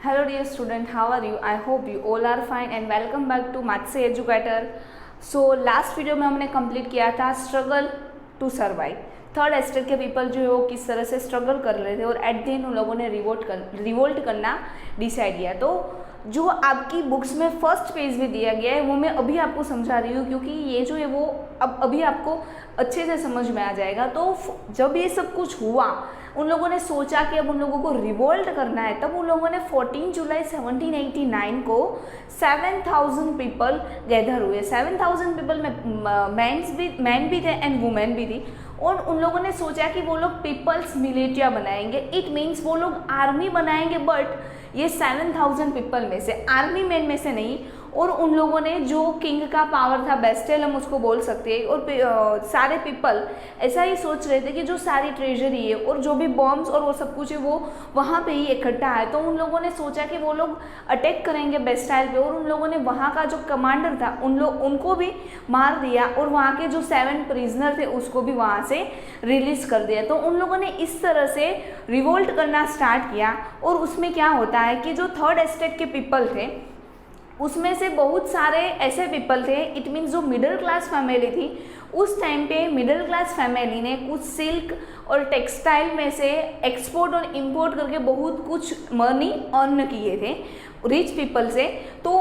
Hello dear student, how are you? I hope you all are fine and welcome back to Maths Educator. So last video में हमने complete किया था struggle to survive. Third estate के people जो है वो किस तरह से स्ट्रगल कर रहे थे और एट द एंड उन लोगों ने रिवोल्ट करना डिसाइड किया। तो जो आपकी बुक्स में फर्स्ट पेज में दिया गया है वो मैं अभी आपको समझा रही हूँ, क्योंकि ये जो है वो अब अभी आपको अच्छे से समझ में आ जाएगा। तो जब ये सब कुछ हुआ, उन लोगों ने सोचा कि अब उन लोगों को रिवोल्ट करना है, तब उन लोगों ने 14 जुलाई 1789 को 7000 पीपल गैदर हुए। 7000 पीपल में मैन भी थे एंड वुमेन भी थी, और उन लोगों ने सोचा कि वो लोग पीपल्स मिलिटिया बनाएंगे। इट मीन्स वो लोग आर्मी बनाएंगे, बट ये 7000 पीपल में से, आर्मी मैन में से नहीं। और उन लोगों ने जो किंग का पावर था, बेस्टेल हम उसको बोल सकते हैं, और सारे पीपल ऐसा ही सोच रहे थे कि जो सारी ट्रेजरी है और जो भी बॉम्ब्स और वो सब कुछ है वो वहाँ पे ही इकट्ठा है। तो उन लोगों ने सोचा कि वो लोग अटैक करेंगे बेस्टाइल पे, और उन लोगों ने वहाँ का जो कमांडर था उनको भी मार दिया, और वहाँ के जो 7 प्रिजनर थे उसको भी वहाँ से रिलीज कर दिया। तो उन लोगों ने इस तरह से रिवोल्ट करना स्टार्ट किया। और उसमें क्या होता है कि जो थर्ड एस्टेट के पीपल थे उसमें से बहुत सारे ऐसे पीपल थे, इट मीन्स जो मिडिल क्लास फैमिली थी उस टाइम पे, मिडिल क्लास फैमिली ने कुछ सिल्क और टेक्सटाइल में से एक्सपोर्ट और इंपोर्ट करके बहुत कुछ मनी अर्न किए थे रिच पीपल से। तो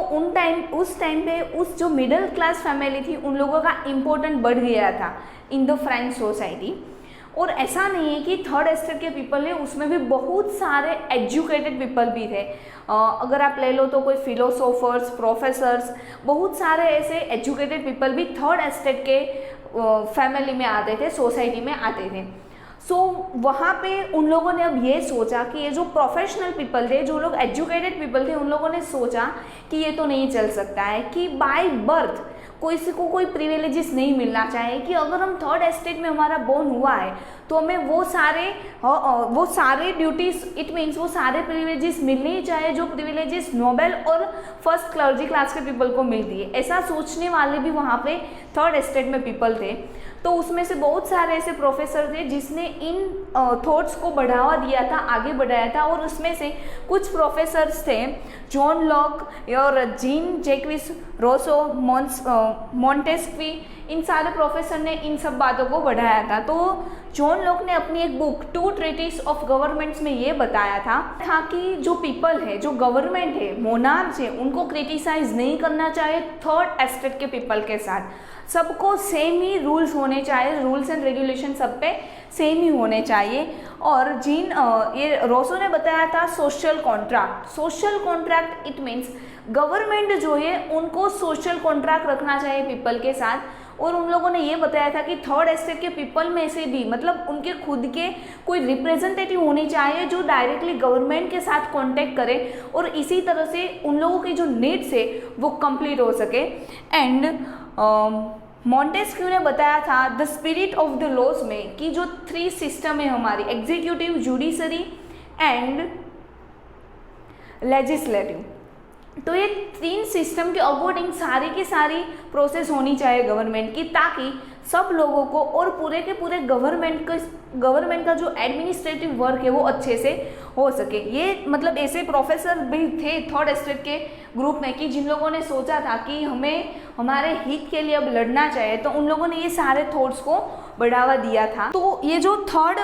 उस टाइम पे उस जो मिडिल क्लास फैमिली थी उन लोगों का इम्पोर्टेंस बढ़ गया था इन द फ्रेंच सोसाइटी। और ऐसा नहीं है कि थर्ड एस्टेट के पीपल है, उसमें भी बहुत सारे एजुकेटेड पीपल भी थे। अगर आप ले लो तो कोई फिलोसोफर्स, प्रोफेसर्स, बहुत सारे ऐसे एजुकेटेड पीपल भी थर्ड एस्टेट के फैमिली में आते थे, सोसाइटी में आते थे। सो वहाँ पे उन लोगों ने अब ये सोचा कि ये जो प्रोफेशनल पीपल थे, जो लोग एजुकेटेड पीपल थे, उन लोगों ने सोचा कि ये तो नहीं चल सकता है कि बाय बर्थ किसी को कोई प्रिविलेजेस नहीं मिलना चाहिए, कि अगर हम थर्ड एस्टेट में हमारा बोर्न हुआ है तो हमें वो सारे ड्यूटीज, इट मीन्स वो सारे प्रिविलेजेस मिलने ही चाहिए जो प्रिविलेजेस नोबेल और फर्स्ट क्लर्जी क्लास के पीपल को मिलती है। ऐसा सोचने वाले भी वहाँ पे थर्ड एस्टेट में पीपल थे। तो उसमें से बहुत सारे ऐसे प्रोफेसर थे जिसने इन थॉट्स को बढ़ावा दिया था, आगे बढ़ाया था। और उसमें से कुछ प्रोफेसर्स थे, जॉन लॉक और जीन जैक्विस रोसो, मॉन्टेस्क्वी, इन सारे प्रोफेसर ने इन सब बातों को बढ़ाया था। तो जॉन लॉक ने अपनी एक book two treatise of governments में ये बताया था कि जो पीपल है, जो गवर्नमेंट है, मोनार्च है, उनको क्रिटिसाइज नहीं करना चाहिए थर्ड एस्टेट के पीपल के साथ। सबको सेम ही रूल्स होने चाहिए, रूल्स एंड रेगुलेशन सब पे सेम ही होने चाहिए। और ये रोसो ने बताया था social contract. Social contract it means government जो है उनको सोशल कॉन्ट्रैक्ट रखना चाहिए पीपल के साथ। और उन लोगों ने ये बताया था कि थर्ड एस्टेट के पीपल में से भी, मतलब उनके खुद के कोई रिप्रेजेंटेटिव होने चाहिए जो डायरेक्टली गवर्नमेंट के साथ कांटेक्ट करे, और इसी तरह से उन लोगों की जो नीड्स है वो कंप्लीट हो सके। एंड मॉन्टेस्क्यू ने बताया था the spirit of the laws में कि जो 3 सिस्टम है हमारी, एग्जीक्यूटिव, जुडिशरी एंड लेजिस्लेटिव, तो ये 3 सिस्टम के अकॉर्डिंग सारी की सारी प्रोसेस होनी चाहिए गवर्नमेंट की, ताकि सब लोगों को और पूरे के पूरे गवर्नमेंट का जो एडमिनिस्ट्रेटिव वर्क है वो अच्छे से हो सके। ये मतलब ऐसे प्रोफेसर भी थे थर्ड एस्टेट के ग्रुप में कि जिन लोगों ने सोचा था कि हमें हमारे हित के लिए अब लड़ना चाहिए। तो उन लोगों ने ये सारे थॉट्स को बढ़ावा दिया था। तो ये जो थर्ड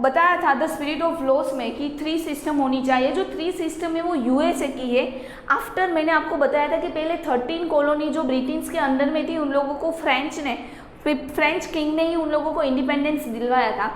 बताया था द स्पिरिट ऑफ लॉस में कि 3 सिस्टम होनी चाहिए, जो 3 सिस्टम है वो यूएसए की है। आफ्टर मैंने आपको बताया था कि पहले 13 कॉलोनी जो ब्रिटेन के अंडर में थी उन लोगों को फ्रेंच किंग ने ही उन लोगों को इंडिपेंडेंस दिलवाया था।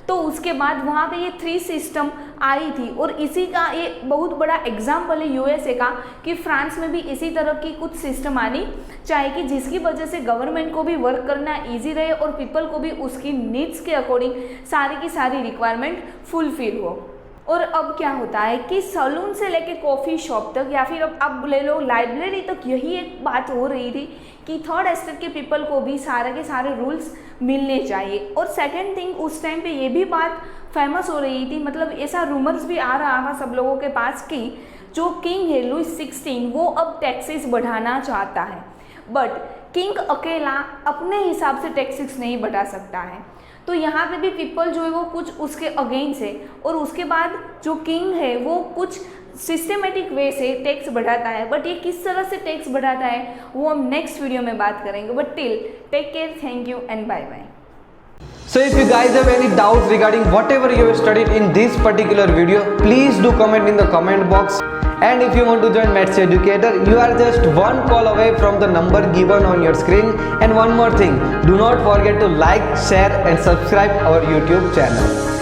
तो उसके बाद वहाँ पे ये 3 सिस्टम आई थी, और इसी का ये बहुत बड़ा एग्जाम्पल है यूएसए का कि फ्रांस में भी इसी तरह की कुछ सिस्टम आनी चाहिए, कि जिसकी वजह से गवर्नमेंट को भी वर्क करना इजी रहे और पीपल को भी उसकी नीड्स के अकॉर्डिंग सारी की सारी रिक्वायरमेंट फुलफिल हो। और अब क्या होता है कि सैलून से लेके कॉफ़ी शॉप तक, या फिर अब ले लो लाइब्रेरी तक, यही एक बात हो रही थी कि थर्ड एस्टेट के पीपल को भी सारे के सारे रूल्स मिलने चाहिए। और सेकंड थिंग, उस टाइम पे ये भी बात फेमस हो रही थी, मतलब ऐसा रूमर्स भी आ रहा था सब लोगों के पास कि जो किंग है लुइस 16 वो अब टैक्सेस बढ़ाना चाहता है, बट किंग अकेला अपने हिसाब से टैक्सेस नहीं बढ़ा सकता है। तो यहाँ पे भी पीपल जो है वो कुछ उसके अगेंस्ट है, और उसके बाद जो किंग है वो कुछ सिस्टमेटिक वे से टैक्स बढ़ाता है, बट ये किस तरह से टैक्स बढ़ाता है वो हम नेक्स्ट वीडियो में बात करेंगे. But till take care, thank you and bye bye. So if you guys have any doubts regarding whatever you have studied in this particular video, please do comment in the comment box. And if you want to join Maths Educator, you are just one call away from the number given on your screen. And one more thing, do not forget to like, share and subscribe our YouTube channel.